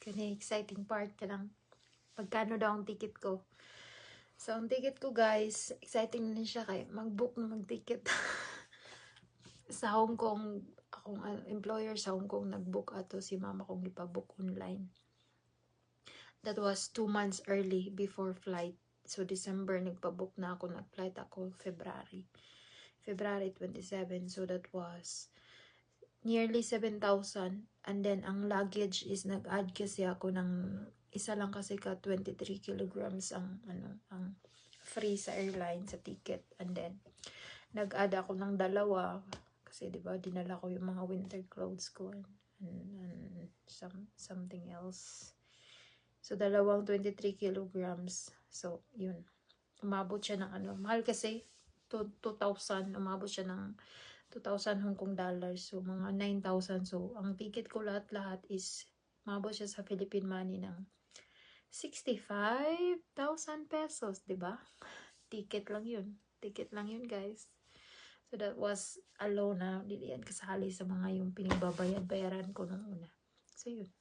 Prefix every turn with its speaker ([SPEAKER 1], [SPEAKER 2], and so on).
[SPEAKER 1] Kani exciting part ka lang. Pagkano daw ang ticket ko. So, ang ticket ko guys, exciting na siya kay mag-book na mag-ticket. Sa Hong Kong, akong employer sa Hong Kong nag-book ato si mama kong ipa-book online. That was 2 months early before flight. So, December nagpa-book na ako. Nag-flight ako February 27. So, that was nearly 7,000. And then, ang luggage is nag-add kasi ako ng isa lang kasi ka 23 kilograms ang free sa airline sa ticket. And then, nag-add ako ng dalawa kasi 'di ba dinala ko yung mga winter clothes ko and something else. So, dalawang 23 kilograms. So, yun. Umabot siya ng mahal kasi 2,000. Umabot siya ng 2,000 Hong Kong dollars. So, mga 9,000. So, ang ticket ko lahat-lahat is umabot siya sa Philippine money ng 65,000 pesos, 'di ba? Ticket lang yun. Ticket lang yun, guys. So, that was alone na. Hindi yan kasali sa mga yung pinagbabayaran ko nung una. So, yun.